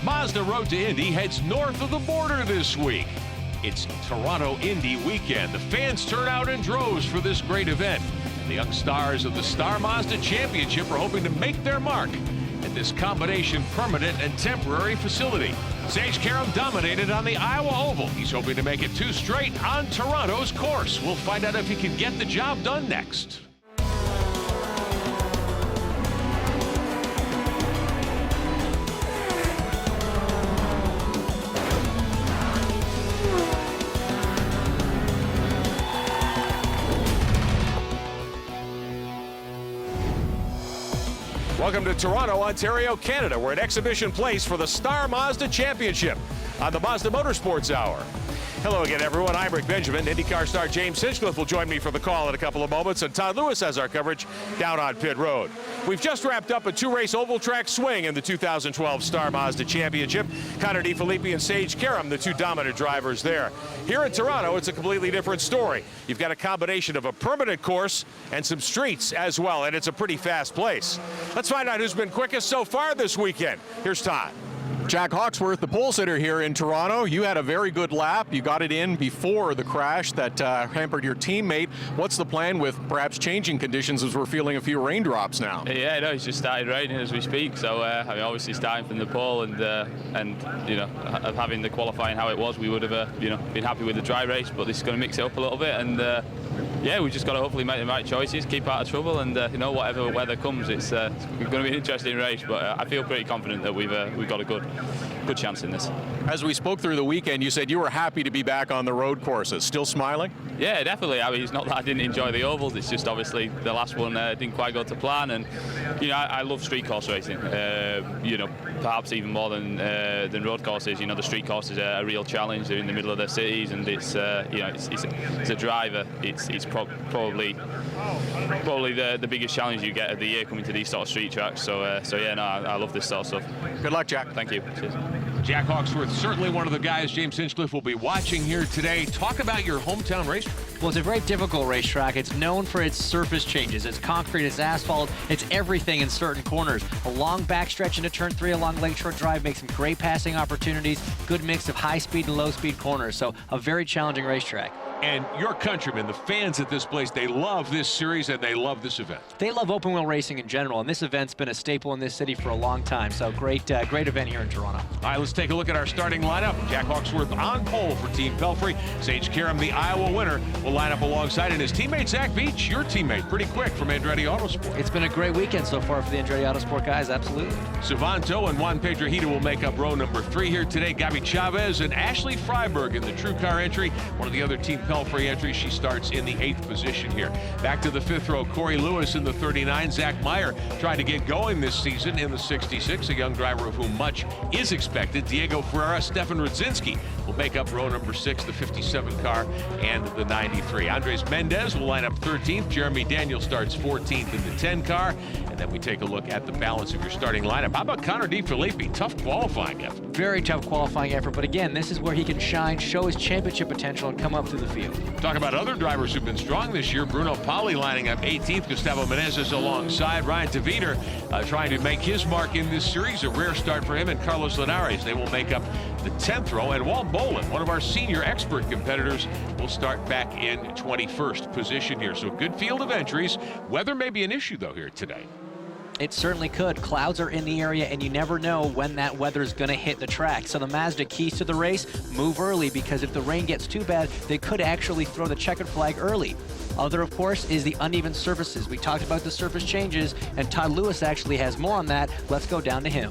Mazda Road to Indy heads north of the border this week. It's Toronto Indy weekend. The fans turn out in droves for this great event. The young stars of the Star Mazda Championship are hoping to make their mark at this combination permanent and temporary facility. Sage Karam dominated on the Iowa Oval. He's hoping to make it 2 straight on Toronto's course. We'll find out if he can get the job done next. Welcome to Toronto, Ontario, Canada. We're at Exhibition Place for the Star Mazda Championship on the Mazda Motorsports Hour. Hello again, everyone. I'm Rick Benjamin. IndyCar star James Hinchcliffe will join me for the call in a couple of moments, and Todd Lewis has our coverage down on pit road. We've just wrapped up a 2-race oval track swing in the 2012 Star Mazda Championship. Connor DeFilippi and Sage Karam, the 2 dominant drivers there. Here in Toronto, it's a completely different story. You've got a combination of a permanent course and some streets as well, and it's a pretty fast place. Let's find out who's been quickest so far this weekend. Here's Todd. Jack Hawksworth, the pole sitter here in Toronto. You had a very good lap. You got it in before the crash that hampered your teammate. What's the plan with perhaps changing conditions as we're feeling a few raindrops now? Yeah, no, it's just started raining as we speak. So I mean, obviously starting from the pole and you know, having the qualifying how it was, we would have you know, been happy with the dry race. But this is going to mix it up a little bit, and yeah, we just got to hopefully make the right choices, keep out of trouble, and you know, whatever weather comes, it's going to be an interesting race. But I feel pretty confident that we've got a good chance in this. As we spoke through the weekend, you said you were happy to be back on the road courses. Still smiling? Yeah, definitely. I mean, it's not that I didn't enjoy the ovals. It's just obviously the last one didn't quite go to plan, and you know, I love street course racing. You know, perhaps even more than road courses. You know, the street courses are a real challenge. They're in the middle of the cities, and it's you know, it's a driver. It's probably the biggest challenge you get of the year coming to these sort of street tracks. So yeah, no, I love this sort of stuff. Good luck, Jack. Thank you. Cheers. Jack Hawksworth, certainly one of the guys James Hinchcliffe will be watching here today. Talk about your hometown racetrack. Well, it's a very difficult racetrack. It's known for its surface changes. It's concrete, it's asphalt, it's everything in certain corners. A long backstretch into turn 3 along Lakeshore Drive makes some great passing opportunities, good mix of high-speed and low-speed corners. So a very challenging racetrack. And your countrymen, the fans at this place, they love this series and they love this event. They love open wheel racing in general, and this event's been a staple in this city for a long time. So great event here in Toronto. All right, let's take a look at our starting lineup. Jack Hawksworth on pole for Team Pelfrey. Sage Karam, the Iowa winner, will line up alongside, and his teammate Zach Beach, your teammate, pretty quick from Andretti Autosport. It's been a great weekend so far for the Andretti Autosport guys, absolutely. Savanto and Juan Pedro Hita will make up row number 3 here today. Gabi Chavez and Ashley Freiberg in the True Car entry. One of the other Team Pelfrey entries, she starts in the 8th position here. Back to the 5th row, Corey Lewis in the 39. Zach Meyer trying to get going this season in the 66, a young driver of whom much is expected. Diego Ferreira, Stefan Rudzinski will make up row number 6, the 57 car, and the 93. Andres Mendez will line up 13th. Jeremy Daniel starts 14th in the 10 car. And then we take a look at the balance of your starting lineup. How about Connor DeFilippi? Tough qualifying effort. Very tough qualifying effort, but again, this is where he can shine, show his championship potential, and come up through the field. Talk about other drivers who've been strong this year. Bruno Pali lining up 18th. Gustavo Menezes alongside. Ryan DeVeter trying to make his mark in this series. A rare start for him, and Carlos Linares. They will make up the 10th row. And Walt Bolin, one of our senior expert competitors, will start back in 21st position here. So good field of entries. Weather may be an issue, though, here today. It certainly could. Clouds are in the area, and you never know when that weather is going to hit the track. So the Mazda keys to the race, move early, because if the rain gets too bad, they could actually throw the checkered flag early. Other, of course, is the uneven surfaces. We talked about the surface changes, and Todd Lewis actually has more on that. Let's go down to him.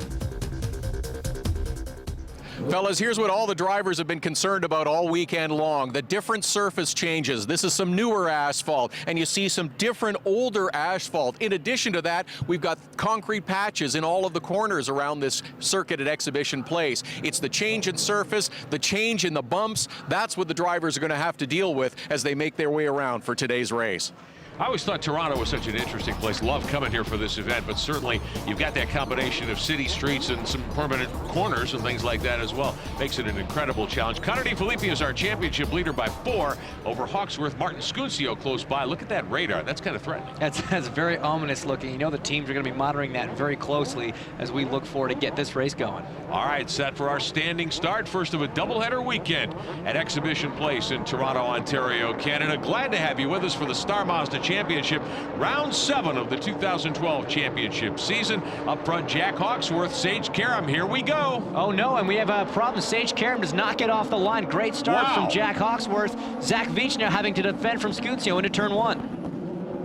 Fellas, here's what all the drivers have been concerned about all weekend long. The different surface changes. This is some newer asphalt, and you see some different older asphalt. In addition to that, we've got concrete patches in all of the corners around this circuit at Exhibition Place. It's the change in surface, the change in the bumps. That's what the drivers are going to have to deal with as they make their way around for today's race. I always thought Toronto was such an interesting place. Love coming here for this event, but certainly you've got that combination of city streets and some permanent corners and things like that as well. Makes it an incredible challenge. Connor DeFilippi is our championship leader by 4 over Hawksworth. Martin Scuncio close by. Look at that radar. That's kind of threatening. That's very ominous looking. You know the teams are going to be monitoring that very closely as we look forward to get this race going. All right, set for our standing start. First of a doubleheader weekend at Exhibition Place in Toronto, Ontario, Canada. Glad to have you with us for the Star Mazda Championship, round 7 of the 2012 championship season. Up front, Jack Hawksworth, Sage Karam. Here we go. Oh no, and we have a problem. Sage Karam does not get off the line. Great start from Jack Hawksworth. Zach Veach now having to defend from Scuncio into turn 1.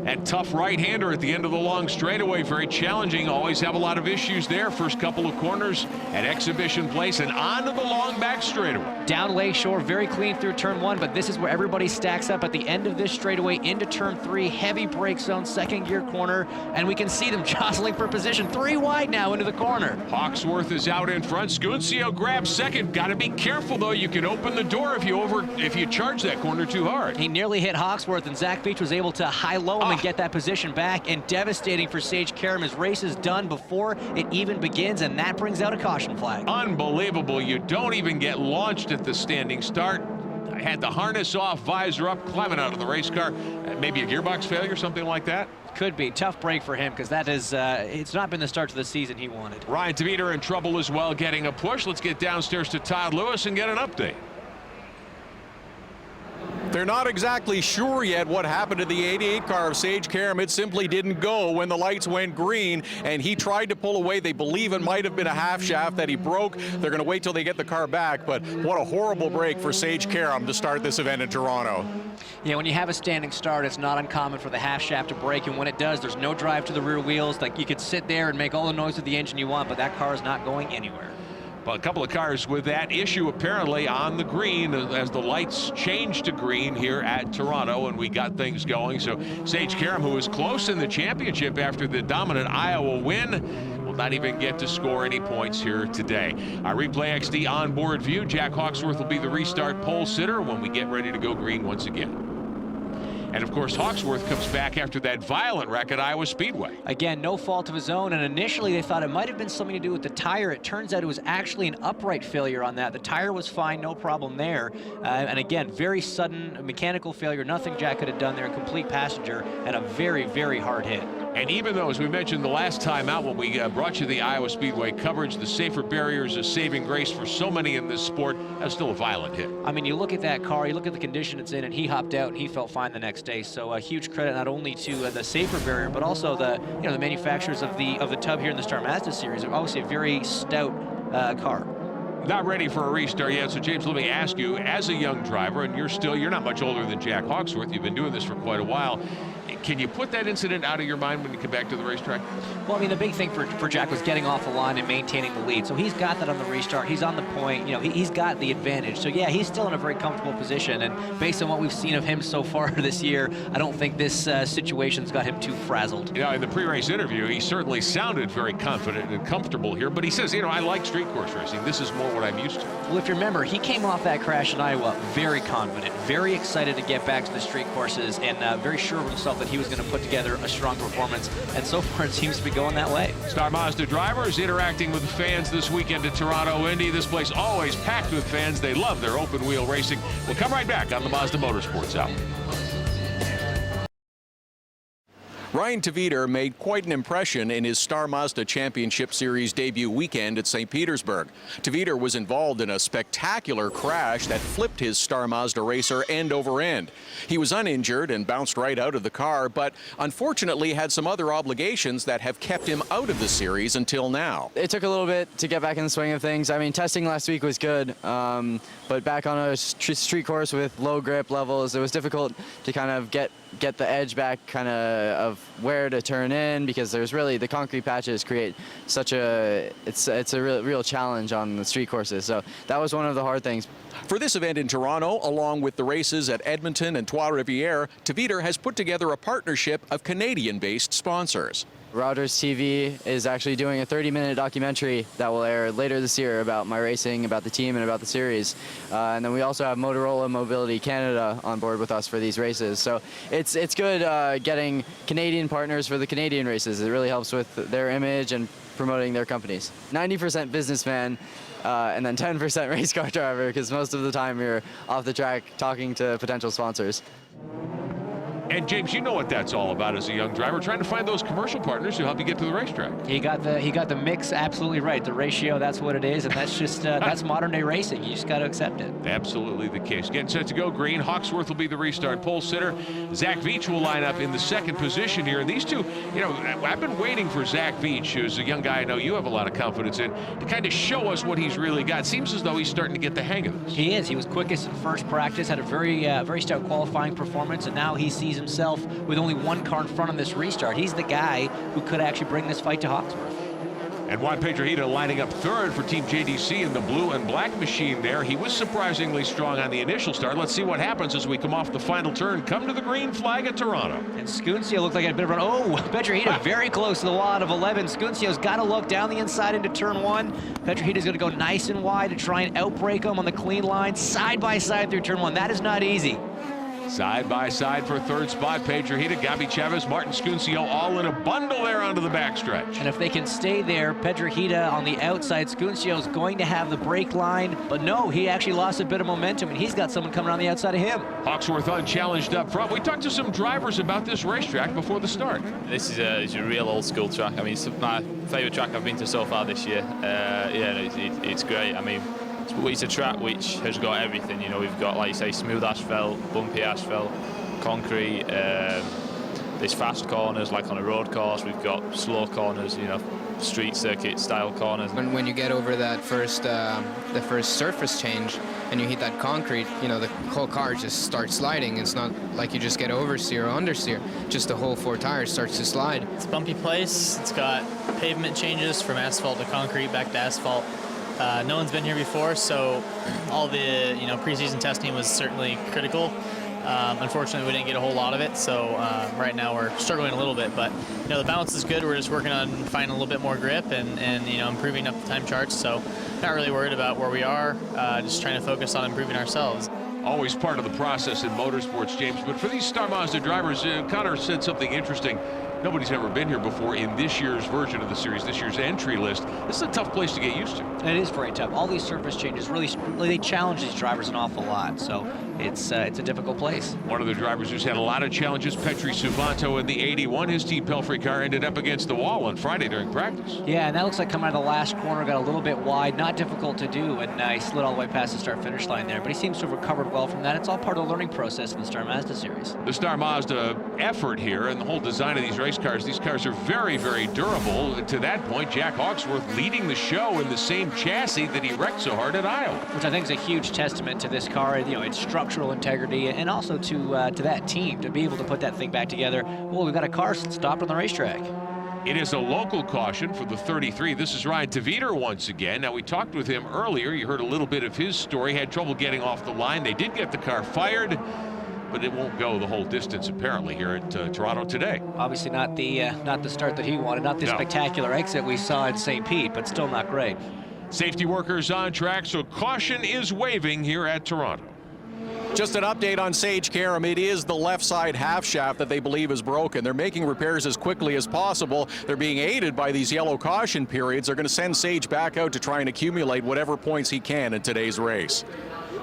And tough right-hander at the end of the long straightaway. Very challenging. Always have a lot of issues there. First couple of corners at Exhibition Place and onto the long back straightaway. Down Lakeshore, very clean through turn 1, but this is where everybody stacks up at the end of this straightaway into turn 3. Heavy brake zone, second gear corner, and we can see them jostling for position. 3 wide now into the corner. Hawksworth is out in front. Scuncio grabs second. Got to be careful though. You can open the door if you charge that corner too hard. He nearly hit Hawksworth, and Zach Veach was able to high-low him and get that position back, and devastating for Sage Karam. His race is done before it even begins, and that brings out a caution flag. Unbelievable. You don't even get launched at the standing start. I had the harness off, visor up, climbing out of the race car. Maybe a gearbox failure, something like that. Could be. Tough break for him, because that is, it's not been the start to the season he wanted. Ryan Tavita in trouble as well, getting a push. Let's get downstairs to Todd Lewis and get an update. They're not exactly sure yet what happened to the 88 car of Sage Karam. It simply didn't go when the lights went green, and he tried to pull away. They believe it might have been a half shaft that he broke. They're going to wait till they get the car back, but what a horrible break for Sage Karam to start this event in Toronto. Yeah, when you have a standing start, it's not uncommon for the half shaft to break, and when it does, there's no drive to the rear wheels. Like, you could sit there and make all the noise with the engine you want, but that car is not going anywhere. Well, a couple of cars with that issue apparently on the green as the lights changed to green here at Toronto, and we got things going. So Sage Karam, who was close in the championship after the dominant Iowa win, will not even get to score any points here today. Our Replay XD onboard view, Jack Hawksworth will be the restart pole sitter when we get ready to go green once again. And of course, Hawksworth comes back after that violent wreck at Iowa Speedway. Again, no fault of his own, and initially they thought it might have been something to do with the tire. It turns out it was actually an upright failure on that. The tire was fine, no problem there. And again, very sudden mechanical failure. Nothing Jack could have done there. A complete passenger and a very, very hard hit. And even though, as we mentioned the last time out when we brought you the Iowa Speedway coverage, the safer barriers, a saving grace for so many in this sport, that's still a violent hit. I mean, you look at that car, you look at the condition it's in, and he hopped out and he felt fine the next day. So a huge credit not only to the safer barrier, but also the the manufacturers of the tub here in the Star Mazda series. Are obviously a very stout car. Not ready for a restart yet. So James, let me ask you, as a young driver, and you're not much older than Jack Hawksworth, you've been doing this for quite a while, can you put that incident out of your mind when you come back to the racetrack? Well, I mean, the big thing for Jack was getting off the line and maintaining the lead. So he's got that on the restart. He's on the point. He's got the advantage. So yeah, he's still in a very comfortable position. And based on what we've seen of him so far this year, I don't think this situation's got him too frazzled. In the pre-race interview, he certainly sounded very confident and comfortable here. But he says, I like street course racing. This is more what I'm used to. Well, if you remember, he came off that crash in Iowa very confident, very excited to get back to the street courses, and very sure of himself that he was going to put together a strong performance, and so far it seems to be going that way. Star Mazda drivers interacting with fans this weekend at Toronto Indy. This place always packed with fans. They love their open wheel racing. We'll come right back on the Mazda Motorsports Hour. Ryan Tavita made quite an impression in his Star Mazda Championship Series debut weekend at St. Petersburg. Tavita was involved in a spectacular crash that flipped his Star Mazda racer end over end. He was uninjured and bounced right out of the car, but unfortunately had some other obligations that have kept him out of the series until now. It took a little bit to get back in the swing of things. I mean, testing last week was good, but back on a street course with low grip levels, it was difficult to kind of get the edge back of where to turn in, because there's really, the concrete patches create such it's a real challenge on the street courses. So that was one of the hard things. For this event in Toronto, along with the races at Edmonton and Trois-Rivières, Tavita has put together a partnership of Canadian-based sponsors. Rogers TV is actually doing a 30-minute documentary that will air later this year about my racing, about the team, and about the series. And then we also have Motorola Mobility Canada on board with us for these races. So it's good getting Canadian partners for the Canadian races. It really helps with their image and promoting their companies. 90% businessman, and then 10% race car driver, because most of the time you're off the track talking to potential sponsors. And James, you know what that's all about as a young driver, trying to find those commercial partners who help you get to the racetrack. He got the mix absolutely right. The ratio, that's what it is, and that's just that's modern day racing. You just got to accept it. Absolutely the case. Getting set to go green. Hawksworth will be the restart pole sitter. Zach Veach will line up in the second position here. And these two, you know, I've been waiting for Zach Veach, who's a young guy I know you have a lot of confidence in, to kind of show us what he's really got. Seems as though he's starting to get the hang of this. He is. He was quickest in first practice, had a very stout qualifying performance, and now he sees himself with only one car in front on this restart. He's the guy who could actually bring this fight to Hawksworth. And Juan Pedrohita lining up third for Team JDC in the blue and black machine there. He was surprisingly strong on the initial start. Let's see what happens as we come off the final turn, come to the green flag at Toronto. And Scuncio looked like a bit of a run. Oh, Pedrohita very close to the wall of 11. Scuncio's got to look down the inside into turn 1. Pedrohita's going to go nice and wide to try and outbreak him on the clean line, side by side through turn 1. That is not easy. Side by side for third spot, Pedrohita, Gabi Chavez, Martin Scuncio all in a bundle there onto the backstretch. And if they can stay there, Pedrohita on the outside, Scuncio's going to have the brake line, but no, he actually lost a bit of momentum, and he's got someone coming on the outside of him. Hawksworth unchallenged up front. We talked to some drivers about this racetrack before the start. This is a real old school track. I mean, it's my favourite track I've been to so far this year. It's great. I mean, it's a track which has got everything. You know, we've got, like you say, smooth asphalt, bumpy asphalt, concrete. There's fast corners like on a road course. We've got slow corners, you know, street circuit style corners. When you get over that the first surface change and you hit that concrete, you know, the whole car just starts sliding. It's not like you just get oversteer or understeer. Just the whole 4 tires starts to slide. It's a bumpy place. It's got pavement changes from asphalt to concrete back to asphalt. No one's been here before, so all the preseason testing was certainly critical. Unfortunately, we didn't get a whole lot of it, so right now we're struggling a little bit. But the balance is good. We're just working on finding a little bit more grip and improving up the time charts. So not really worried about where we are. Just trying to focus on improving ourselves. Always part of the process in motorsports, James. But for these Star Mazda drivers, Connor said something interesting. Nobody's ever been here before in this year's version of the series, this year's entry list. This is a tough place to get used to. It is very tough. All these surface changes really they challenge these drivers an awful lot. So it's a difficult place. One of the drivers who's had a lot of challenges, Petri Suvanto in the 81. His Team Pelfrey car ended up against the wall on Friday during practice. Yeah, and that looks like coming out of the last corner, got a little bit wide, not difficult to do, and he slid all the way past the start-finish line there. But he seems to have recovered well from that. It's all part of the learning process in the Star Mazda series. The Star Mazda effort here and the whole design of these these cars are very, very durable. To that point, Jack Hawksworth leading the show in the same chassis that he wrecked so hard at Iowa. Which I think is a huge testament to this car, its structural integrity, and also to that team to be able to put that thing back together. Well, we've got a car stopped on the racetrack. It is a local caution for the 33. This is Ryan Taviter once again. Now, we talked with him earlier. You heard a little bit of his story. Had trouble getting off the line. They did get the car fired, but it won't go the whole distance apparently here at Toronto today. Obviously not the start that he wanted, not the spectacular exit we saw in St. Pete, but still not great. Safety workers on track, so caution is waving here at Toronto. Just an update on Sage Karam. It is the left side half shaft that they believe is broken. They're making repairs as quickly as possible. They're being aided by these yellow caution periods. They're going to send Sage back out to try and accumulate whatever points he can in today's race.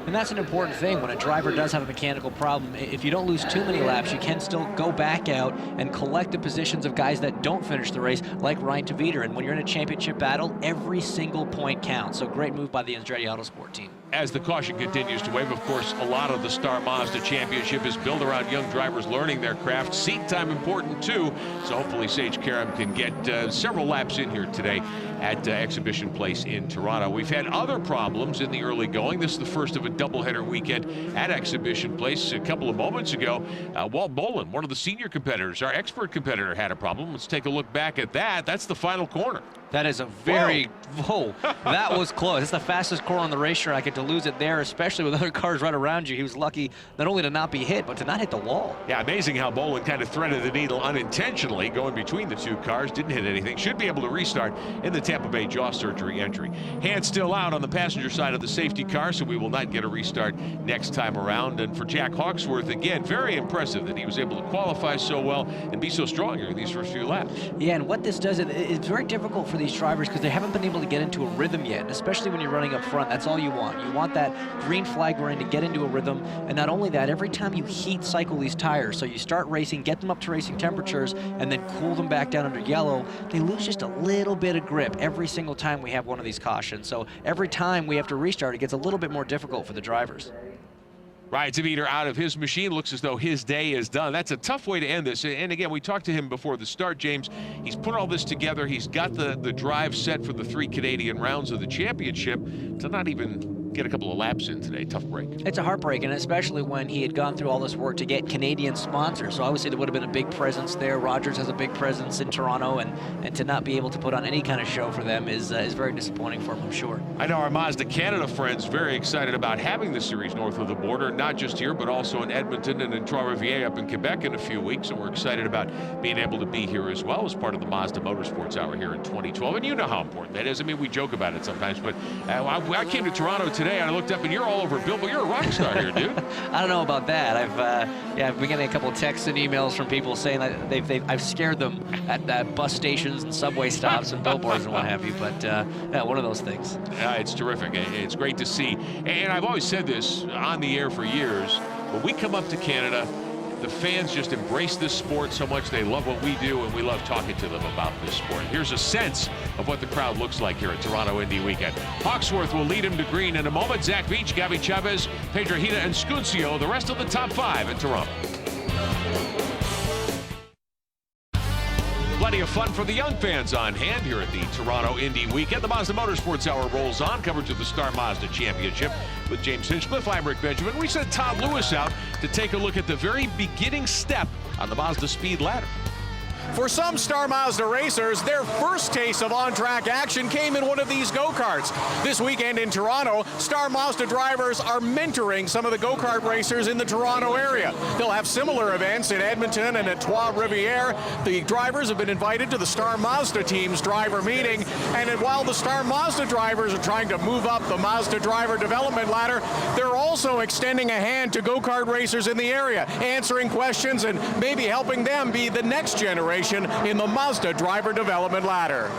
And that's an important thing when a driver does have a mechanical problem. If you don't lose too many laps, you can still go back out and collect the positions of guys that don't finish the race, like Ryan Taviter. And when you're in a championship battle, every single point counts. So great move by the Andretti Autosport team. As the caution continues to wave, of course, a lot of the Star Mazda Championship is built around young drivers learning their craft. Seat time important, too. So hopefully Sage Karam can get several laps in here today at Exhibition Place in Toronto. We've had other problems in the early going. This is the first of a doubleheader weekend at Exhibition Place. A couple of moments ago, Walt Bolin, one of the senior competitors, our expert competitor, had a problem. Let's take a look back at that. That's the final corner. That is a very, whoa, that was close. It's the fastest corner on the racetrack, and to lose it there, especially with other cars right around you, he was lucky not only to not be hit, but to not hit the wall. Yeah, amazing how Bolin kind of threaded the needle unintentionally, going between the two cars, didn't hit anything. Should be able to restart in the Tampa Bay jaw surgery entry. Hands still out on the passenger side of the safety car, so we will not get a restart next time around. And for Jack Hawksworth, again, very impressive that he was able to qualify so well and be so strong here in these first few laps. Yeah, and what this does, it's very difficult for these drivers because they haven't been able to get into a rhythm yet, and especially when you're running up front, that's all you want. You want that green flag running to get into a rhythm, and not only that, every time you heat cycle these tires, so you start racing, get them up to racing temperatures, and then cool them back down under yellow, they lose just a little bit of grip every single time we have one of these cautions. So every time we have to restart, it gets a little bit more difficult for the drivers. Ryan Taveter out of his machine. Looks as though his day is done. That's a tough way to end this. And again, we talked to him before the start, James. He's put all this together. He's got the drive set for the 3 Canadian rounds of the championship to not even get a couple of laps in today. Tough break. It's a heartbreak, and especially when he had gone through all this work to get Canadian sponsors. So obviously there would have been a big presence there. Rogers has a big presence in Toronto, and to not be able to put on any kind of show for them is very disappointing for him, I'm sure. I know our Mazda Canada friends very excited about having the series north of the border, not just here, but also in Edmonton and in Trois-Rivières up in Quebec in a few weeks. And we're excited about being able to be here as well as part of the Mazda Motorsports Hour here in 2012. And you know how important that is. I mean, we joke about it sometimes, but I came to Toronto today and I looked up and you're all over Billboard. You're a rock star here, dude. I don't know about that. I've been getting a couple of texts and emails from people saying that I've scared them at bus stations and subway stops and billboards and what have you. But yeah, one of those things. It's terrific. It's great to see. And I've always said this on the air for years. When we come up to Canada, the fans just embrace this sport so much. They love what we do, and we love talking to them about this sport. Here's a sense of what the crowd looks like here at Toronto Indy Weekend. Hawksworth will lead him to green in a moment. Zach Beach, Gabby Chavez, Pedro Hita, and Scuncio, the rest of the top 5 in Toronto. Plenty of fun for the young fans on hand here at the Toronto Indy Weekend. The Mazda Motorsports Hour rolls on. Coverage of the Star Mazda Championship with James Hinchcliffe. I'm Rick Benjamin. We sent Todd Lewis out to take a look at the very beginning step on the Mazda speed ladder. For some Star Mazda racers, their first taste of on-track action came in one of these go-karts. This weekend in Toronto, Star Mazda drivers are mentoring some of the go-kart racers in the Toronto area. They'll have similar events in Edmonton and at Trois-Rivières. The drivers have been invited to the Star Mazda team's driver meeting, and while the Star Mazda drivers are trying to move up the Mazda driver development ladder, they're also extending a hand to go-kart racers in the area, answering questions and maybe helping them be the next generation in the Mazda driver development ladder.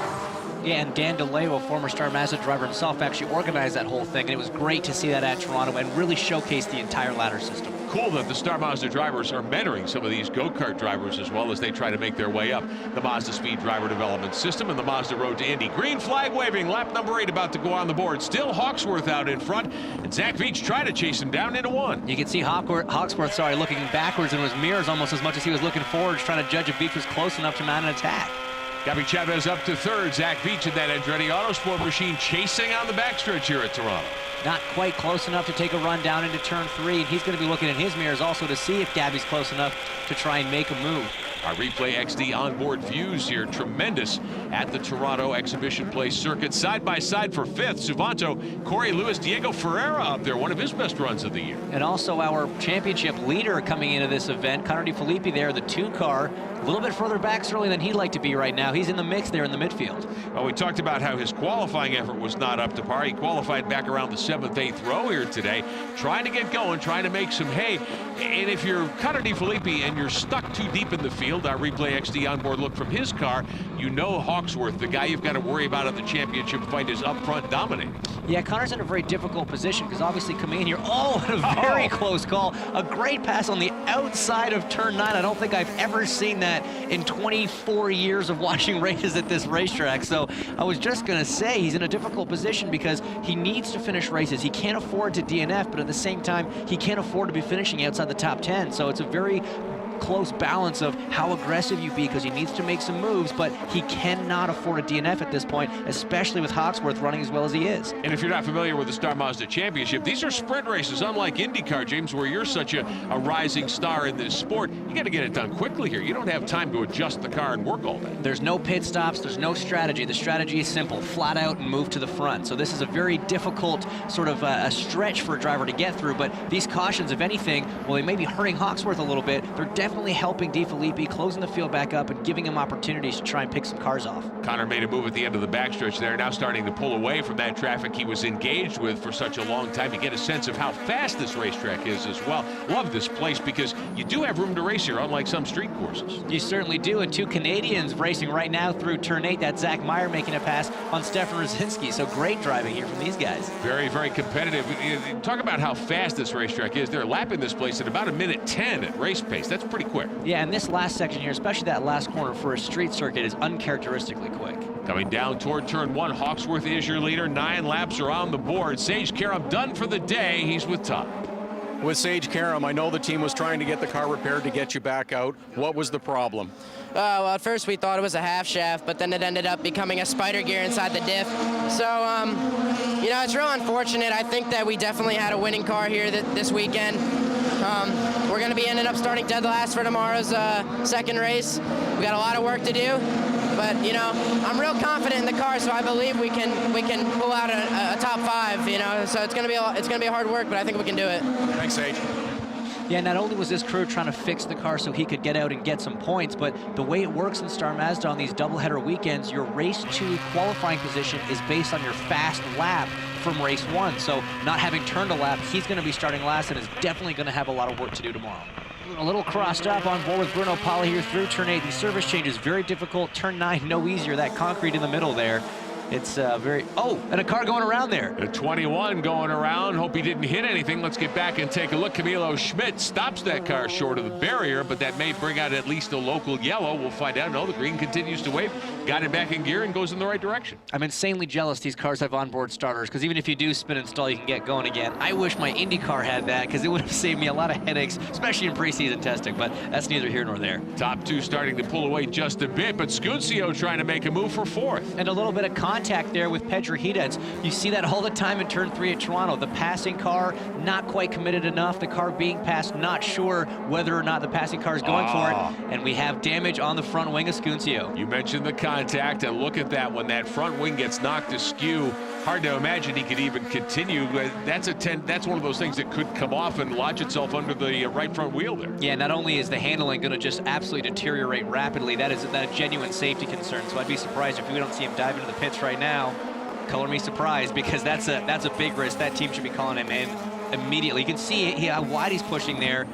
Yeah, and Dan DeLeo, former Star Mazda driver himself, actually organized that whole thing, and it was great to see that at Toronto and really showcase the entire ladder system. Cool that the Star Mazda drivers are mentoring some of these go-kart drivers as well as they try to make their way up the Mazda Speed Driver Development System and the Mazda Road to Indy. Green flag waving, lap number 8 about to go on the board. Still Hawksworth out in front, and Zach Beach trying to chase him down into 1. You can see Hawksworth, looking backwards in his mirrors almost as much as he was looking forward, trying to judge if Beach was close enough to mount an attack. Gabby Chavez up to 3rd. Zach Beach in that Andretti Autosport machine chasing on the backstretch here at Toronto. Not quite close enough to take a run down into turn 3. And he's going to be looking in his mirrors also to see if Gabby's close enough to try and make a move. Our Replay XD onboard views here, tremendous at the Toronto Exhibition Place circuit. Side by side for 5th, Suvanto, Corey Lewis, Diego Ferreira up there, one of his best runs of the year. And also our championship leader coming into this event, Connor DeFilippi there, the 2 car, a little bit further back certainly than he'd like to be right now. He's in the mix there in the midfield. Well, we talked about how his qualifying effort was not up to par. He qualified back around the 7th, 8th row here today, trying to get going, trying to make some hay. And if you're Connor DeFilippi and you're stuck too deep in the field, our Replay XD onboard look from his car, you know Hawksworth, the guy you've got to worry about at the championship fight, is up front dominating. Yeah, Connor's in a very difficult position because obviously coming in here, a very close call. A great pass on the outside of turn 9. I don't think I've ever seen that in 24 years of watching races at this racetrack. So I was just going to say he's in a difficult position because he needs to finish races. He can't afford to DNF, but at the same time, he can't afford to be finishing outside the top 10. So it's a very close balance of how aggressive you be, because he needs to make some moves, but he cannot afford a DNF at this point, especially with Hawksworth running as well as he is. And if you're not familiar with the Star Mazda Championship, these are sprint races, unlike IndyCar, James, where you're such a rising star in this sport. You got to get it done quickly here. You don't have time to adjust the car and work all day. There's no pit stops, there's no strategy. The strategy is simple, flat out and move to the front. So this is a very difficult sort of a stretch for a driver to get through, but these cautions, if anything, well, they may be hurting Hawksworth a little bit. They're definitely helping DeFilippi, closing the field back up and giving him opportunities to try and pick some cars off. Connor made a move at the end of the backstretch there, now starting to pull away from that traffic he was engaged with for such a long time. You get a sense of how fast this racetrack is as well. Love this place because you do have room to race here, unlike some street courses. You certainly do, and 2 Canadians racing right now through turn 8. That's Zach Meyer making a pass on Stefan Rosinski, so great driving here from these guys. Very, very competitive. Talk about how fast this racetrack is. They're lapping this place at about 1:10 at race pace. That's pretty quick. Yeah, and this last section here, especially that last corner for a street circuit, is uncharacteristically quick. Coming down toward turn 1, Hawksworth is your leader. 9 laps are on the board. Sage Karam done for the day. He's with Todd. With Sage Karam, I know the team was trying to get the car repaired to get you back out. What was the problem? Well, at first we thought it was a half shaft, but then it ended up becoming a spider gear inside the diff. So, you know, it's real unfortunate. I think that we definitely had a winning car here this weekend. We're going to be ending up starting dead last for tomorrow's second race. We got a lot of work to do, but you know, I'm real confident in the car, so I believe we can pull out a top 5. You know, so it's going to be hard work, but I think we can do it. Thanks, Sage. Yeah, not only was this crew trying to fix the car so he could get out and get some points, but the way it works in Star Mazda on these doubleheader weekends, your race 2 qualifying position is based on your fast lap from race 1. So not having turned a lap, he's going to be starting last and is definitely going to have a lot of work to do tomorrow. A little crossed up on board with Bruno Pali here through turn 8. The service change is very difficult. Turn 9, no easier. That concrete in the middle there. It's very, oh, and a car going around there. A 21 going around. Hope he didn't hit anything. Let's get back and take a look. Camilo Schmidt stops that car short of the barrier, but that may bring out at least a local yellow. We'll find out. No, the green continues to wave. Got it back in gear and goes in the right direction. I'm insanely jealous these cars have onboard starters, because even if you do spin and stall, you can get going again. I wish my Indy car had that, because it would have saved me a lot of headaches, especially in preseason testing, but that's neither here nor there. Top 2 starting to pull away just a bit, but Scuncio trying to make a move for 4th. And a little bit of contact there with Pedro Hidez. You see that all the time in turn 3 at Toronto. The passing car not quite committed enough. The car being passed, not sure whether or not the passing car is going for it. And we have damage on the front wing of Scuncio. You mentioned the contact, and look at that. When that front wing gets knocked askew, hard to imagine he could even continue. That's one of those things that could come off and lodge itself under the right front wheel there. Yeah, not only is the handling going to just absolutely deteriorate rapidly, that is a genuine safety concern. So I'd be surprised if we don't see him dive into the pits right now. Color me surprised, because that's a big risk. That team should be calling him in immediately. You can see how wide he's pushing there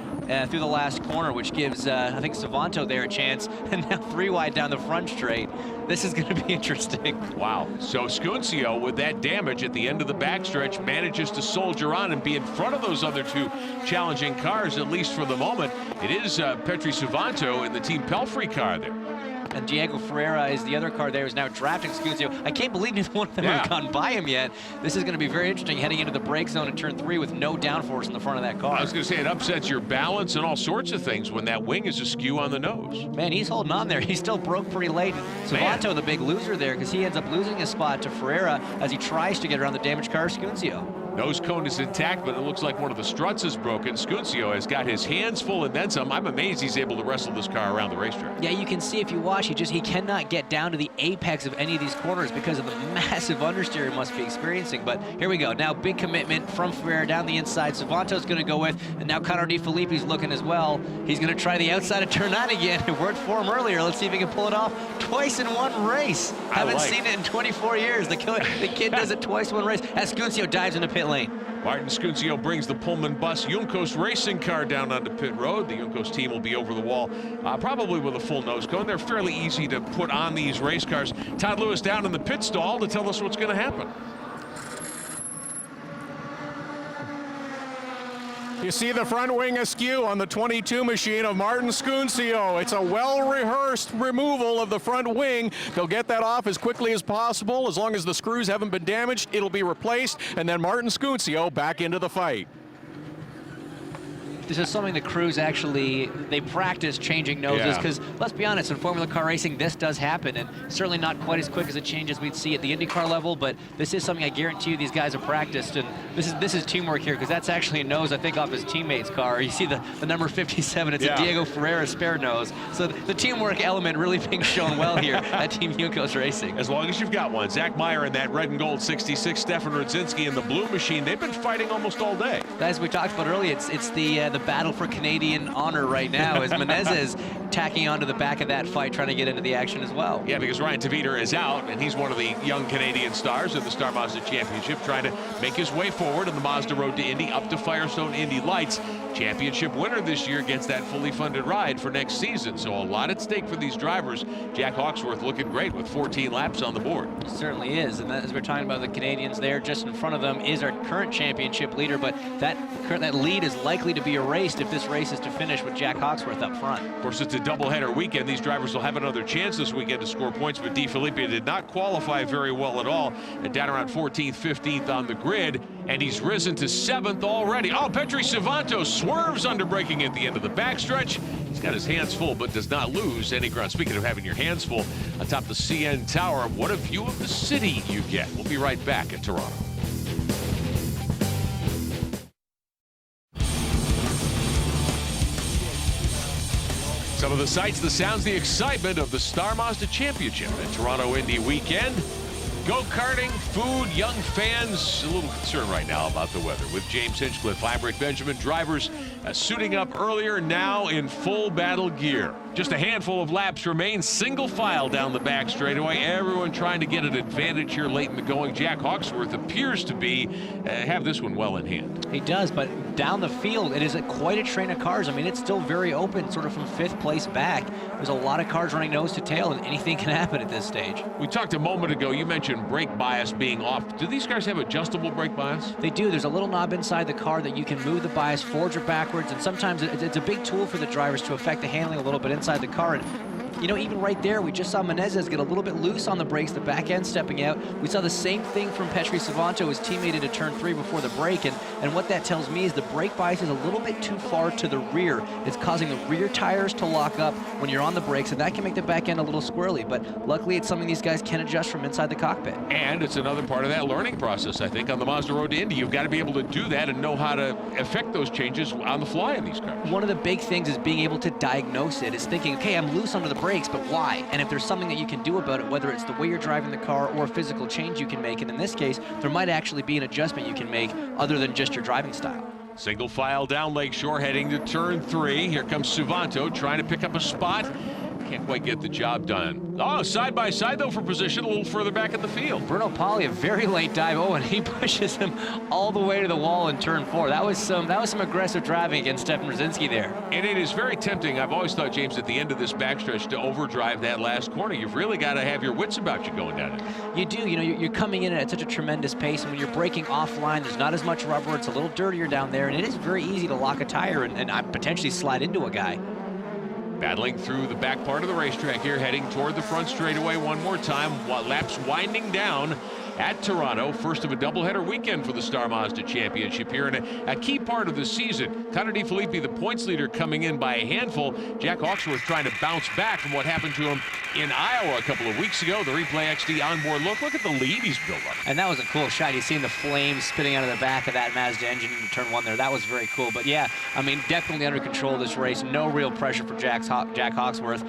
through the last corner, which gives, I think, Savanto there a chance. And now 3 wide down the front straight. This is going to be interesting. Wow. So Scuncio, with that damage at the end of the backstretch, manages to soldier on and be in front of those other 2 challenging cars, at least for the moment. It is Petri Savanto in the Team Pelfrey car there. And Diego Ferreira is the other car there, who's now drafting Scuncio. I can't believe neither one of them have gone by him yet. This is going to be very interesting, heading into the brake zone in turn 3 with no downforce in the front of that car. I was going to say, it upsets your balance and all sorts of things when that wing is askew on the nose. Man, he's holding on there. He still broke pretty late. Savanto, the big loser there, because he ends up losing his spot to Ferreira as he tries to get around the damaged car, Scuncio. Nose cone is intact, but it looks like one of the struts is broken. Scuncio has got his hands full and then some. I'm amazed he's able to wrestle this car around the racetrack. Yeah, you can see if you watch, he cannot get down to the apex of any of these corners because of the massive understeer he must be experiencing. But here we go. Now big commitment from Ferreira down the inside. Savanto's going to go with, and now Connor DeFilippi's looking as well. He's going to try the outside of turn 9 again. It worked for him earlier. Let's see if he can pull it off twice in one race. Haven't seen it in 24 years. The kid does it twice in one race as Scuncio dives into pit lane. Martin Scuncio brings the Pullman Bus Juncos racing car down onto pit road. The Juncos team will be over the wall, probably with a full nose cone. They're fairly easy to put on these race cars. Todd Lewis down in the pit stall to tell us what's going to happen. You see the front wing askew on the 22 machine of Martin Scuncio. It's a well-rehearsed removal of the front wing. They'll get that off as quickly as possible. As long as the screws haven't been damaged, it'll be replaced, and then Martin Scuncio back into the fight. this is something the crews actually, they practice changing noses, because let's be honest, in Formula Car racing, this does happen, and certainly not quite as quick as it changes we'd see at the IndyCar level, but this is something I guarantee you these guys have practiced, and this is teamwork here, because that's actually a nose, I think, off his teammate's car. You see the number 57, it's a Diego Ferreira spare nose. So the teamwork element really being shown well here at Team Yukos Racing. As long as you've got one. Zach Meyer in that red and gold 66, Stefan Rudzinski in the blue machine. They've been fighting almost all day. As we talked about earlier, it's the battle for Canadian honor right now, as Menezes tacking onto the back of that fight, trying to get into the action as well. Yeah, because Ryan Taviter is out, and he's one of the young Canadian stars of the Star Mazda Championship, trying to make his way forward on the Mazda Road to Indy, up to Firestone Indy Lights. Championship winner this year gets that fully funded ride for next season, so a lot at stake for these drivers. Jack Hawksworth looking great with 14 laps on the board. Certainly is, and as we're talking about the Canadians there, just in front of them is our current championship leader, but that lead is likely to be erased if this race is to finish with Jack Hawksworth up front. Of course, it's a doubleheader weekend. These drivers will have another chance this weekend to score points, but De Filippi did not qualify very well at all, and down around 14th, 15th on the grid, and he's risen to 7th already. Oh, Petri Savanto swerves under braking at the end of the backstretch. He's got his hands full, but does not lose any ground. Speaking of having your hands full, atop the CN Tower, what a view of the city you get. We'll be right back at Toronto. Some of the sights, the sounds, the excitement of the Star Mazda Championship at Toronto Indy Weekend. Go-karting, food, young fans, a little concerned right now about the weather. With James Hinchcliffe, I'm Rick Benjamin. Drivers suiting up earlier, now in full battle gear. Just a handful of laps remain, single file down the back straightaway. Everyone trying to get an advantage here late in the going. Jack Hawksworth appears to be have this one well in hand. He does, but down the field, it is quite a train of cars. I mean, it's still very open, sort of from 5th place back. There's a lot of cars running nose to tail, and anything can happen at this stage. We talked a moment ago, you mentioned brake bias being off. Do these cars have adjustable brake bias? They do. There's a little knob inside the car that you can move the bias forwards or backwards, and sometimes it's a big tool for the drivers to affect the handling a little bit inside the car. And you know, even right there, we just saw Menezes get a little bit loose on the brakes, the back end stepping out. We saw the same thing from Petri Savanto, his teammate into turn 3 before the break, and what that tells me is the brake bias is a little bit too far to the rear. It's causing the rear tires to lock up when you're on the brakes, and that can make the back end a little squirrely, but luckily it's something these guys can adjust from inside the cockpit. And it's another part of that learning process, I think, on the Mazda Road to Indy. You've got to be able to do that and know how to affect those changes on the fly in these cars. One of the big things is being able to diagnose it. Is thinking, okay, I'm loose under the brakes, but why? And if there's something that you can do about it, whether it's the way you're driving the car or a physical change you can make, and in this case, there might actually be an adjustment you can make other than just your driving style. Single file down Lakeshore, heading to turn 3. Here comes Savanto trying to pick up a spot. Can't quite get the job done. Oh, side by side though for position, a little further back in the field. Bruno Pali, a very late dive. Oh, and he pushes him all the way to the wall in turn 4. That was some aggressive driving against Stefan Rudzinski there. And it is very tempting. I've always thought, James, at the end of this backstretch to overdrive that last corner. You've really got to have your wits about you going down it. You do. You know, you're coming in at such a tremendous pace, and when you're braking offline, there's not as much rubber. It's a little dirtier down there, and it is very easy to lock a tire and potentially slide into a guy. Battling through the back part of the racetrack here, heading toward the front straightaway one more time. Laps winding down at Toronto. First of a doubleheader weekend for the Star Mazda Championship here, and a key part of the season. Connor De Filippi, the points leader, coming in by a handful. Jack Hawksworth trying to bounce back from what happened to him in Iowa a couple of weeks ago. The Replay XD onboard look at the lead he's built up. And that was a cool shot. You've seen the flames spitting out of the back of that Mazda engine in turn 1 there. That was very cool. But yeah, I mean, definitely under control of this race. No real pressure for Jack Hawksworth.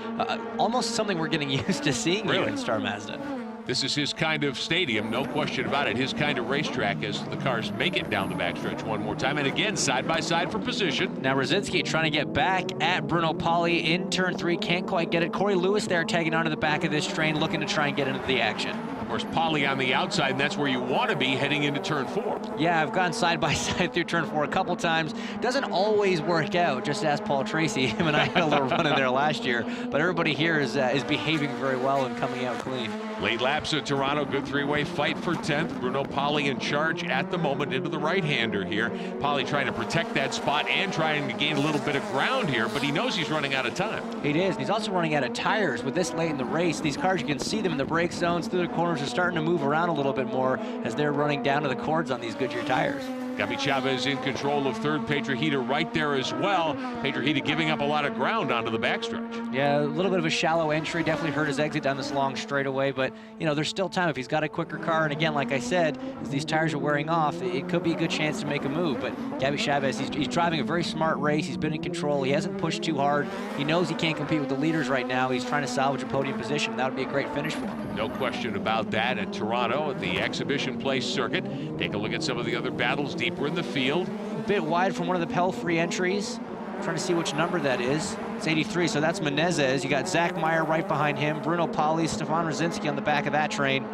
Almost something we're getting used to seeing here in Star Mazda. This is his kind of stadium, no question about it. His kind of racetrack as the cars make it down the backstretch one more time. And again, side by side for position. Now Rudzinski trying to get back at Bruno Pali in turn 3. Can't quite get it. Corey Lewis there tagging onto the back of this train, looking to try and get into the action. Of course, Pali on the outside, and that's where you want to be heading into turn 4. Yeah, I've gone side by side through turn 4 a couple times. Doesn't always work out. Just ask Paul Tracy. Him and I had a little run in there last year. But everybody here is behaving very well and coming out clean. Late laps at Toronto, good three-way fight for 10th. Bruno Pali in charge at the moment into the right-hander here. Pali trying to protect that spot and trying to gain a little bit of ground here, but he knows he's running out of time. He is. He's also running out of tires with this late in the race. These cars, you can see them in the brake zones, through the corners, are starting to move around a little bit more as they're running down to the cords on these Goodyear tires. Gabby Chavez in control of third. Pedrojita right there as well. Pedrojita giving up a lot of ground onto the backstretch. Yeah, a little bit of a shallow entry. Definitely hurt his exit down this long straightaway, but you know, there's still time. If he's got a quicker car, and again, like I said, as these tires are wearing off, it could be a good chance to make a move. But Gabby Chavez, he's driving a very smart race. He's been in control. He hasn't pushed too hard. He knows he can't compete with the leaders right now. He's trying to salvage a podium position. That would be a great finish for him. No question about that at Toronto at the Exhibition Place circuit. Take a look at some of the other battles deeper in the field. A bit wide from one of the Pell-free entries. Trying to see which number that is. It's 83, so that's Menezes. You got Zach Meyer right behind him, Bruno Pauly, Stefan Rosinski on the back of that train.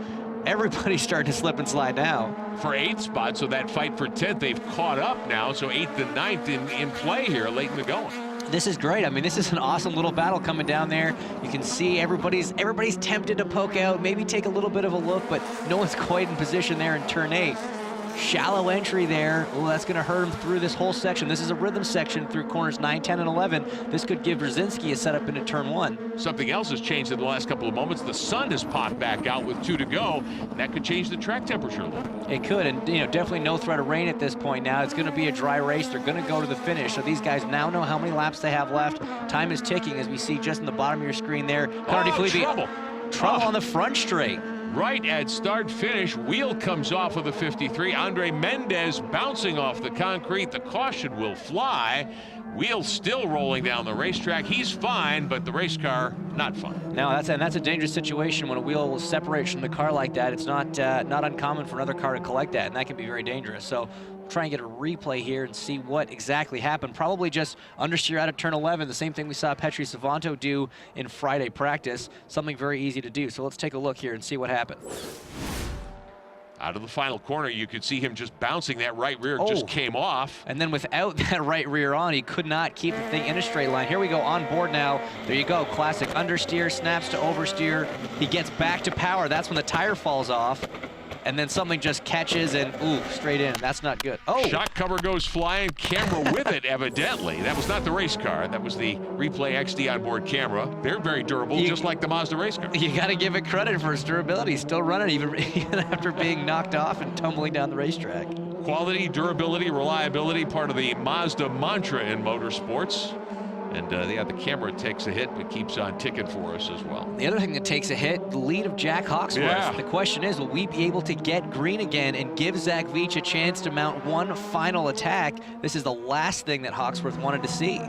Everybody's starting to slip and slide now. For 8th spot, so that fight for 10th, they've caught up now, so 8th and 9th in play here late in the going. This is great. I mean, this is an awesome little battle coming down there. You can see everybody's tempted to poke out, maybe take a little bit of a look, but no one's quite in position there in turn 8. Shallow entry there. Well, that's going to hurt him through this whole section. This is a rhythm section through corners 9, 10, and 11. This could give Brzezinski a setup into turn 1. Something else has changed in the last couple of moments. The sun has popped back out with 2 to go. That could change the track temperature a little. It could, and you know, definitely no threat of rain at this point now. It's going to be a dry race. They're going to go to the finish. So these guys now know how many laps they have left. Time is ticking, as we see just in the bottom of your screen there. Trouble on the front straight. Right at start finish, wheel comes off of the 53. Andre Mendez bouncing off the concrete. The caution will fly. Wheel still rolling down the racetrack. He's fine, but the race car not fine. No, that's a dangerous situation when a wheel separates from the car like that. It's not uncommon for another car to collect that, and that can be very dangerous. So try and get a replay here and see what exactly happened. Probably just understeer out of turn 11, the same thing we saw Petri Savanto do in Friday practice. Something very easy to do. So let's take a look here and see what happened. Out of the final corner, you could see him just bouncing. That right rear just came off. And then without that right rear on, he could not keep the thing in a straight line. Here we go, on board now. There you go, classic understeer, snaps to oversteer. He gets back to power. That's when the tire falls off. And then something just catches and, ooh, straight in. That's not good. Oh! Shock cover goes flying, camera with it, evidently. That was not the race car. That was the Replay XD onboard camera. They're very durable, just like the Mazda race car. You got to give it credit for its durability. Still running even after being knocked off and tumbling down the racetrack. Quality, durability, reliability, part of the Mazda mantra in motorsports. And the camera takes a hit, but keeps on ticking for us as well. The other thing that takes a hit, the lead of Jack Hawksworth. Yeah. The question is, will we be able to get green again and give Zach Veach a chance to mount one final attack? This is the last thing that Hawksworth wanted to see.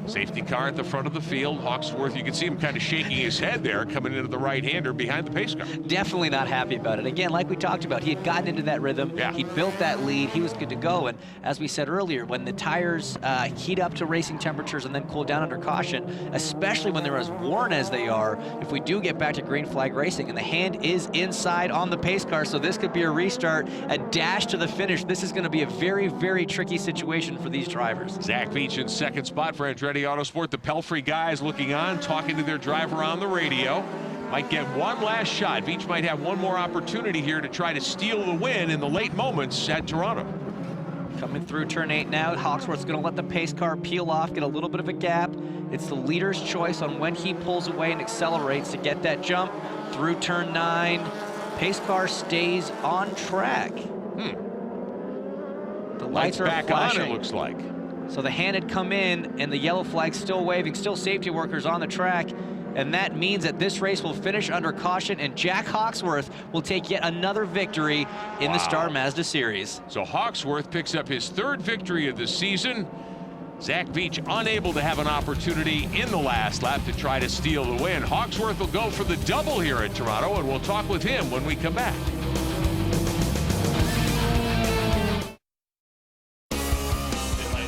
Safety car at the front of the field. Hawksworth, you can see him kind of shaking his head there, coming into the right-hander behind the pace car. Definitely not happy about it. Again, like we talked about, he had gotten into that rhythm. Yeah. He built that lead. He was good to go. And as we said earlier, when the tires heat up to racing temperatures and then cool down under caution, especially when they're as worn as they are, if we do get back to green flag racing, and the hand is inside on the pace car, so this could be a restart, a dash to the finish. This is going to be a very, very tricky situation for these drivers. Zach Veach in second spot for Andretti Autosport. The Pelfrey guys looking on, talking to their driver on the radio. Might get one last shot. Veach might have one more opportunity here to try to steal the win in the late moments at Toronto. Coming through turn 8 now, Hawksworth's going to let the pace car peel off, get a little bit of a gap. It's the leader's choice on when he pulls away and accelerates to get that jump through turn 9. Pace car stays on track. The lights are back flashing. on, it looks like. So the hand had come in and the yellow flag's still waving, still safety workers on the track. And that means that this race will finish under caution and Jack Hawksworth will take yet another victory in the Star Mazda Series. So Hawksworth picks up his 3rd victory of the season. Zach Veach unable to have an opportunity in the last lap to try to steal the win. Hawksworth will go for the double here at Toronto, and we'll talk with him when we come back.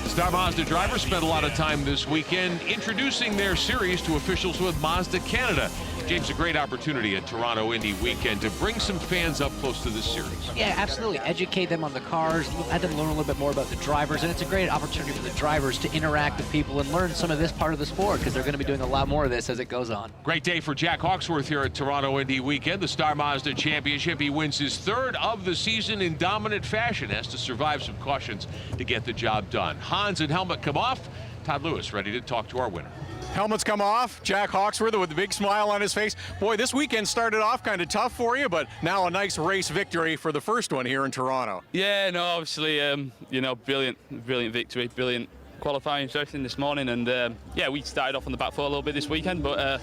Star Mazda drivers spent a lot of time this weekend introducing their series to officials with Mazda Canada. James, a great opportunity at Toronto Indy Weekend to bring some fans up close to this series. Yeah, absolutely. Educate them on the cars, let them learn a little bit more about the drivers, and it's a great opportunity for the drivers to interact with people and learn some of this part of the sport because they're going to be doing a lot more of this as it goes on. Great day for Jack Hawksworth here at Toronto Indy Weekend. The Star Mazda Championship. He wins his 3rd of the season in dominant fashion. Has to survive some cautions to get the job done. Hans and helmet come off. Todd Lewis ready to talk to our winner. Helmets come off. Jack Hawksworth with a big smile on his face. Boy, this weekend started off kind of tough for you, but now a nice race victory for the first one here in Toronto. Yeah, no, obviously, you know, brilliant victory, brilliant qualifying session this morning, and yeah, we started off on the back foot a little bit this weekend, but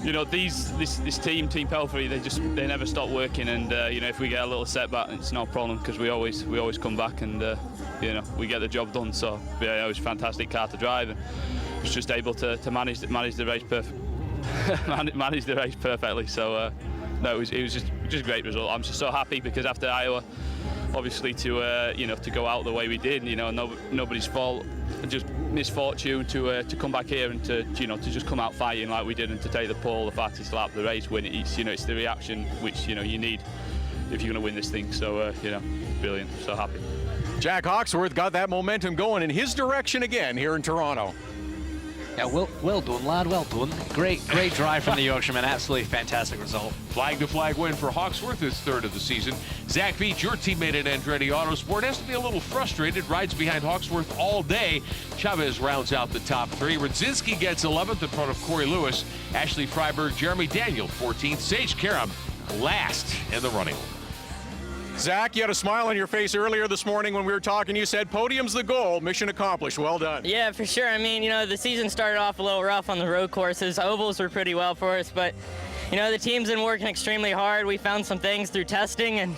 you know, this team Pelfrey, they never stop working, and you know, if we get a little setback, it's no problem because we always come back and you know, we get the job done. So yeah, it was a fantastic car to drive, and was just able to manage the race manage the race perfectly. So no, it was just a great result. I'm just so happy because after Iowa, obviously to you know, to go out the way we did, you know, nobody's fault, just misfortune to come back here and to, you know, to just come out fighting like we did and to take the pole, the fastest lap, the race win. It's, you know, it's the reaction which, you know, you need if you're going to win this thing. So you know, brilliant, so happy. Jack Hawksworth got that momentum going in his direction again here in Toronto. Yeah, well done, lad, well done. Great drive from the Yorkshireman, absolutely fantastic result. Flag-to-flag win for Hawksworth, his third of the season. Zach Veach, your teammate at Andretti Autosport, has to be a little frustrated, rides behind Hawksworth all day. Chavez rounds out the top three. Radzinski gets 11th in front of Corey Lewis. Ashley Freiberg, Jeremy Daniel, 14th. Sage Karam, last in the running. Zach, you had a smile on your face earlier this morning when we were talking. You said podium's the goal, mission accomplished. Well done. Yeah, for sure. I mean, you know, the season started off a little rough on the road courses. Ovals were pretty well for us, but, you know, the team's been working extremely hard. We found some things through testing, and,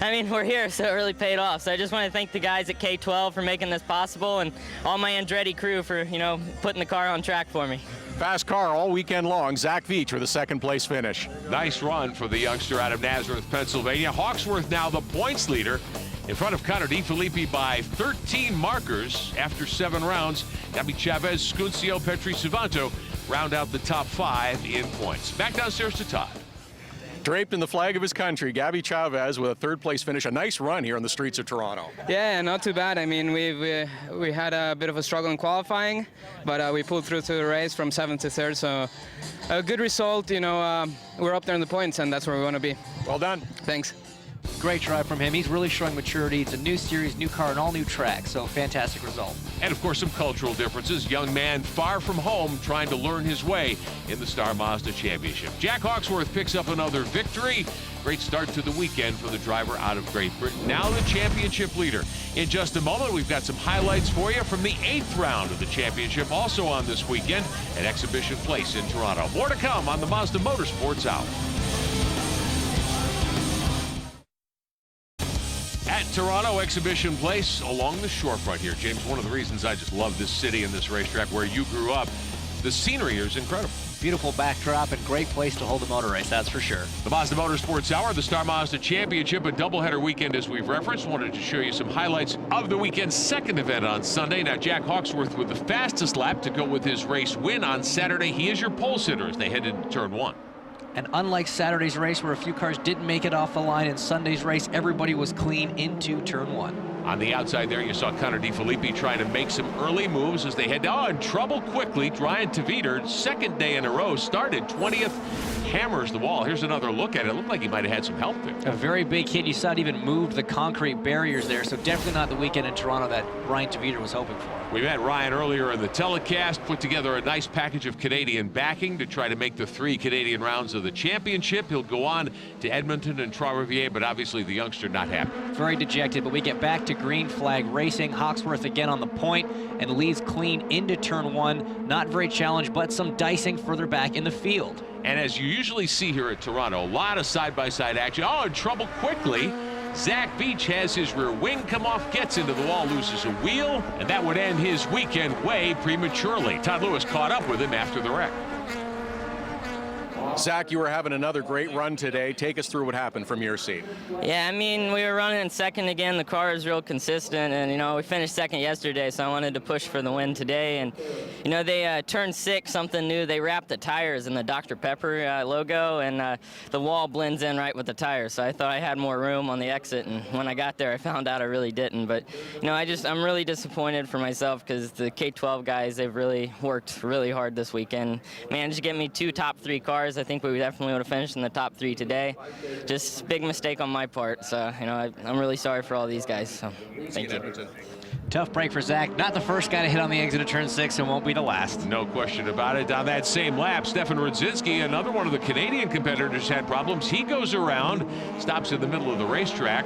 I mean, we're here, so it really paid off. So I just want to thank the guys at K12 for making this possible and all my Andretti crew for, you know, putting the car on track for me. Fast car all weekend long. Zach Veach with a second place finish. Nice run for the youngster out of Nazareth, Pennsylvania. Hawksworth now the points leader in front of Connor DiFilippi by 13 markers after 7 rounds. Gabby Chavez, Scuncio, Petri Savanto round out the top 5 in points. Back downstairs to Todd. Draped in the flag of his country, Gabby Chavez with a third place finish. A nice run here on the streets of Toronto. Yeah, not too bad. I mean, we had a bit of a struggle in qualifying, but we pulled through to the race from 7th to 3rd. So a good result. You know, we're up there in the points, and that's where we want to be. Well done. Thanks. Great drive from him. He's really showing maturity. It's a new series, new car, and all new track, so fantastic result. And of course, some cultural differences. Young man far from home trying to learn his way in the Star Mazda Championship. Jack Hawksworth picks up another victory. Great start to the weekend for the driver out of Great Britain. Now the championship leader. In just a moment, we've got some highlights for you from the 8th round of the championship, also on this weekend at Exhibition Place in Toronto. More to come on the Mazda Motorsports Hour. At Toronto Exhibition Place along the shorefront here. James, one of the reasons I just love this city and this racetrack where you grew up, the scenery here is incredible. Beautiful backdrop and great place to hold a motor race, that's for sure. The Mazda Motorsports Hour, the Star Mazda Championship, a doubleheader weekend as we've referenced. Wanted to show you some highlights of the weekend's second event on Sunday. Now Jack Hawksworth with the fastest lap to go with his race win on Saturday. He is your pole sitter as they head into turn 1. And unlike Saturday's race where a few cars didn't make it off the line, in Sunday's race, everybody was clean into turn 1. On the outside there, you saw Connor DiFilippi trying to make some early moves as they head in trouble quickly. Ryan Taviter, second day in a row, started 20th, hammers the wall. Here's another look at it. It looked like he might have had some help there. A very big hit. You saw it even moved the concrete barriers there, so definitely not the weekend in Toronto that Ryan Taviter was hoping for. We met Ryan earlier in the telecast, put together a nice package of Canadian backing to try to make the 3 Canadian rounds of the championship. He'll go on to Edmonton and Trois-Rivières, but obviously the youngster not happy. Very dejected, but we get back to green flag racing. Hawksworth again on the point and leads clean into turn 1. Not very challenged, but some dicing further back in the field. And as you usually see here at Toronto, a lot of side-by-side action. In trouble quickly. Zach Veach has his rear wing come off, gets into the wall, loses a wheel, and that would end his weekend way prematurely. Todd Lewis caught up with him after the wreck. Zach, you were having another great run today. Take us through what happened from your seat. Yeah, I mean, we were running in second again. The car is real consistent, and, you know, we finished second yesterday, so I wanted to push for the win today. And, you know, they turned 6, something new. They wrapped the tires in the Dr. Pepper logo, and the wall blends in right with the tires. So I thought I had more room on the exit, and when I got there, I found out I really didn't. But, you know, I'm really disappointed for myself because the K12 guys, they've really worked really hard this weekend. Managed to get me 2 top 3 cars. I think we definitely would have finished in the top 3 today. Just big mistake on my part. So, you know, I'm really sorry for all these guys. So, thank you. Tough break for Zach. Not the first guy to hit on the exit of turn 6 and won't be the last. No question about it. On that same lap, Stefan Rudzinski, another one of the Canadian competitors, had problems. He goes around, stops in the middle of the racetrack,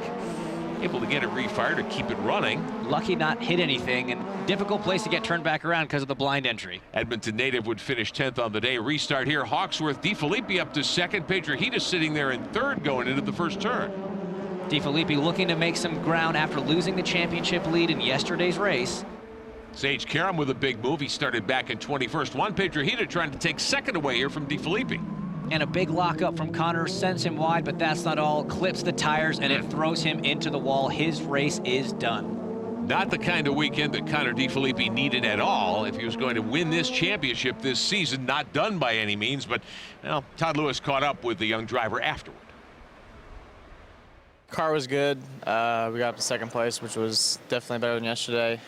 able to get it refired to keep it running. Lucky not hit anything, and difficult place to get turned back around because of the blind entry. Edmonton native would finish 10th on the day. Restart here. Hawksworth, DeFilippi up to 2nd. Pedrohita sitting there in 3rd going into the first turn. DeFilippi looking to make some ground after losing the championship lead in yesterday's race. Sage Karam with a big move. He started back in 21st. Juan Pedrohita trying to take 2nd away here from DeFilippi. And a big lockup from Connor sends him wide, but that's not all. Clips the tires, and it throws him into the wall. His race is done. Not the kind of weekend that Connor DeFilippi needed at all if he was going to win this championship this season. Not done by any means, but well, Todd Lewis caught up with the young driver afterward. Car was good. We got up to 2nd place, which was definitely better than yesterday.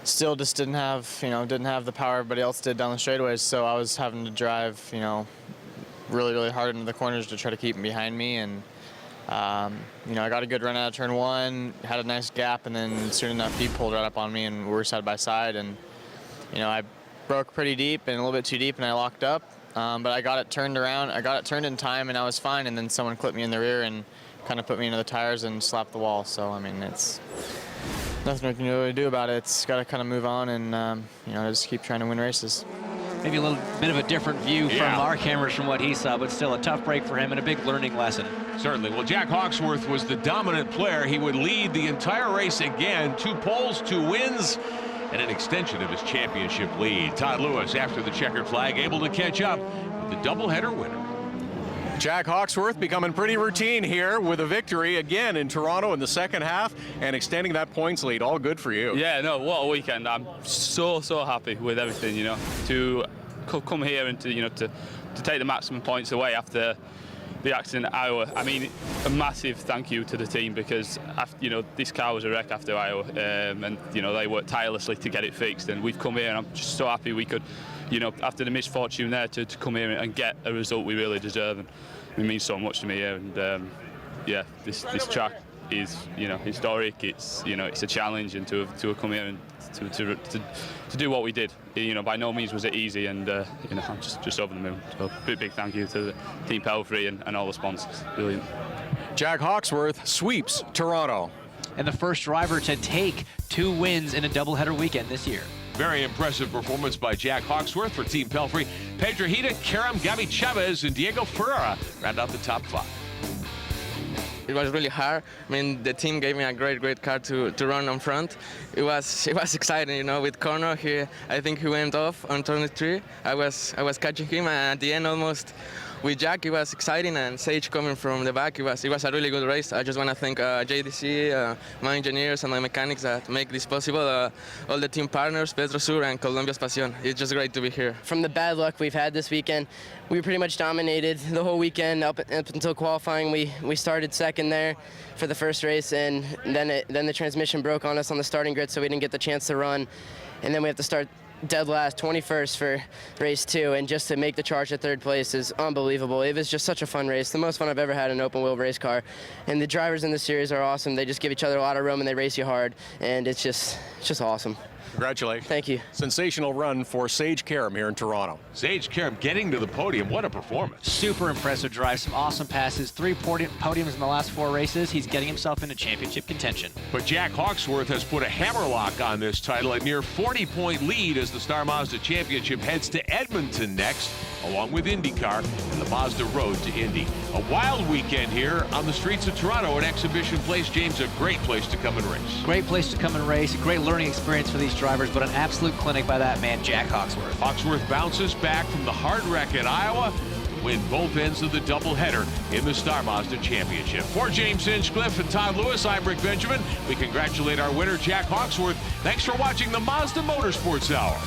Still just didn't have the power everybody else did down the straightaways, so I was having to drive, really, really hard into the corners to try to keep him behind me. And, I got a good run out of turn 1, had a nice gap, and then soon enough he pulled right up on me, and we were side by side. And, I broke pretty deep and a little bit too deep, and I locked up. But I got it turned around. I got it turned in time, and I was fine. And then someone clipped me in the rear and kind of put me into the tires and slapped the wall. So, I mean, it's nothing we can really do about it. It's got to kind of move on and, just keep trying to win races. Maybe a little bit of a different view from our cameras from what he saw, but still a tough break for him and a big learning lesson. Certainly. Well, Jack Hawksworth was the dominant player. He would lead the entire race again. 2 poles, 2 wins, and an extension of his championship lead. Todd Lewis, after the checkered flag, able to catch up with the doubleheader winner. Jack Hawksworth becoming pretty routine here with a victory again in Toronto in the second half and extending that points lead. All good for you. Yeah, no, what a weekend. I'm so happy with everything, to come here and to take the maximum points away after the accident at Iowa. I mean, a massive thank you to the team because this car was a wreck after Iowa, and they worked tirelessly to get it fixed, and we've come here and I'm just so happy we could, after the misfortune there, to come here and get a result we really deserve, and it means so much to me here. And yeah, this track is historic. It's it's a challenge, and to have come here and to do what we did, by no means was it easy, and I'm just over the moon. So big thank you to the Team Pelfrey and all the sponsors. Brilliant. Jack Hawksworth sweeps Toronto. And the first driver to take 2 wins in a doubleheader weekend this year. Very impressive performance by Jack Hawksworth for Team Pelfrey. Pedrohita, Karam, Gabi Chavez, and Diego Ferreira round out the top 5. It was really hard. I mean, the team gave me a great car to run on front. It was exciting, with Connor here. I think he went off on turn 3. I was catching him, and at the end almost with Jack, it was exciting, and Sage coming from the back, it was a really good race. I just want to thank JDC, my engineers and my mechanics that make this possible, all the team partners, Petrosur and Colombia Espacion. It's just great to be here. From the bad luck we've had this weekend, we pretty much dominated the whole weekend up until qualifying. We started 2nd there for the first race, and then the transmission broke on us on the starting grid, so we didn't get the chance to run. And then we have to start dead last, 21st for race 2, and just to make the charge at 3rd place is unbelievable. It was just such a fun race, the most fun I've ever had in an open wheel race car. And the drivers in the series are awesome. They just give each other a lot of room and they race you hard, and it's just awesome. Congratulations. Thank you. Sensational run for Sage Karam here in Toronto. Sage Karam getting to the podium. What a performance. Super impressive drive, some awesome passes, 3 podiums in the last 4 races. He's getting himself into championship contention. But Jack Hawksworth has put a hammerlock on this title, a near 40-point lead as the Star Mazda Championship heads to Edmonton next, along with IndyCar and the Mazda Road to Indy. A wild weekend here on the streets of Toronto, an exhibition place. James, a great place to come and race. Great place to come and race, a great learning experience for these drivers, but an absolute clinic by that man, Jack Hawksworth. Hawksworth bounces back from the hard wreck at Iowa to win both ends of the doubleheader in the Star Mazda Championship. For James Hinchcliffe and Todd Lewis, I'm Rick Benjamin. We congratulate our winner, Jack Hawksworth. Thanks for watching the Mazda Motorsports Hour.